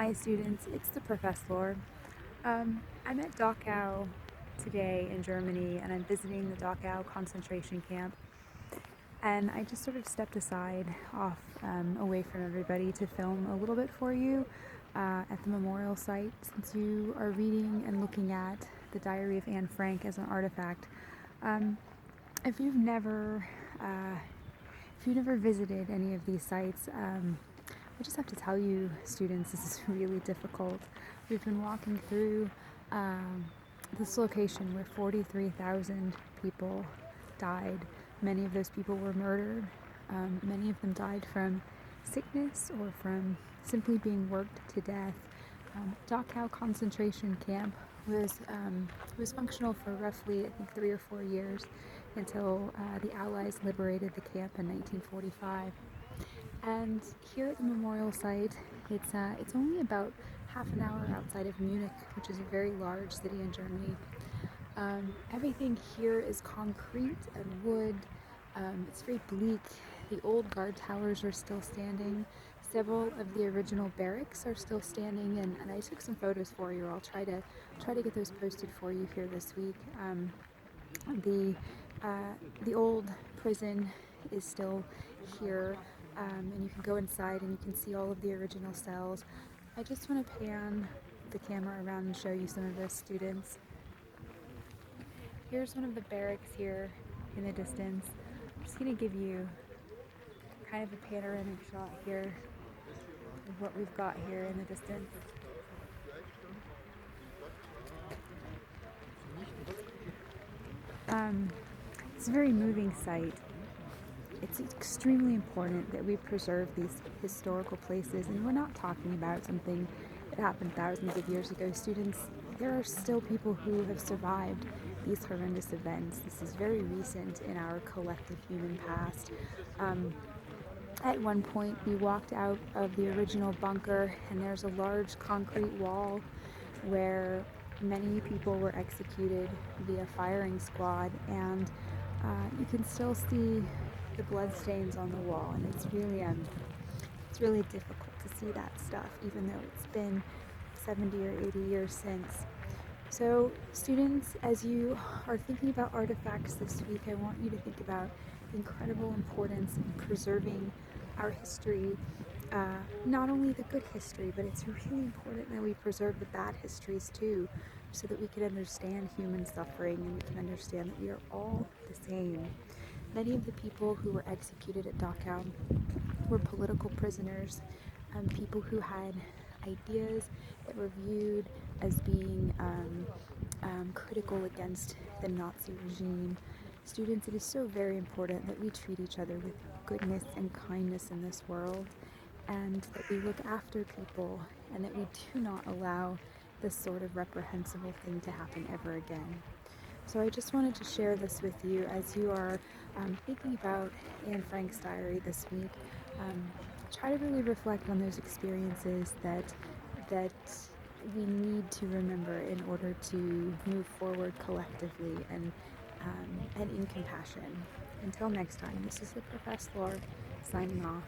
Hi students, it's the Professlohr. I'm at Dachau today in Germany, and I'm visiting the Dachau concentration camp. And I just sort of stepped aside away from everybody to film a little bit for you at the memorial site, since you are reading and looking at the Diary of Anne Frank as an artifact. If you've never visited any of these sites, I just have to tell you, students, this is really difficult. We've been walking through this location where 43,000 people died. Many of those people were murdered. Many of them died from sickness or from simply being worked to death. Dachau concentration camp was functional for roughly, I think, 3 or 4 years until the Allies liberated the camp in 1945. And here at the memorial site, it's only about half an hour outside of Munich, which is a very large city in Germany. Everything here is concrete and wood. It's very bleak. The old guard towers are still standing. Several of the original barracks are still standing, and I took some photos for you. I'll try to get those posted for you here this week. The old prison is still here, and you can go inside and you can see all of the original cells. I just want to pan the camera around and show you some of those students. Here's one of the barracks here in the distance. I'm just going to give you kind of a panoramic shot here of what we've got here in the distance. It's a very moving site. It's extremely important that we preserve these historical places, and we're not talking about something that happened thousands of years ago. Students, there are still people who have survived these horrendous events. This is very recent in our collective human past. At one point, we walked out of the original bunker, and there's a large concrete wall where many people were executed via firing squad, and you can still see the bloodstains on the wall, and it's really difficult to see that stuff, even though it's been 70 or 80 years since. So students, as you are thinking about artifacts this week, I want you to think about the incredible importance in preserving our history, not only the good history, but it's really important that we preserve the bad histories too, so that we can understand human suffering and we can understand that we are all the same. Many of the people who were executed at Dachau were political prisoners, people who had ideas that were viewed as being critical against the Nazi regime. Students, it is so very important that we treat each other with goodness and kindness in this world, and that we look after people, and that we do not allow this sort of reprehensible thing to happen ever again. So I just wanted to share this with you as you are thinking about Anne Frank's diary this week. Try to really reflect on those experiences that we need to remember in order to move forward collectively and in compassion. Until next time, this is the Professlohr signing off.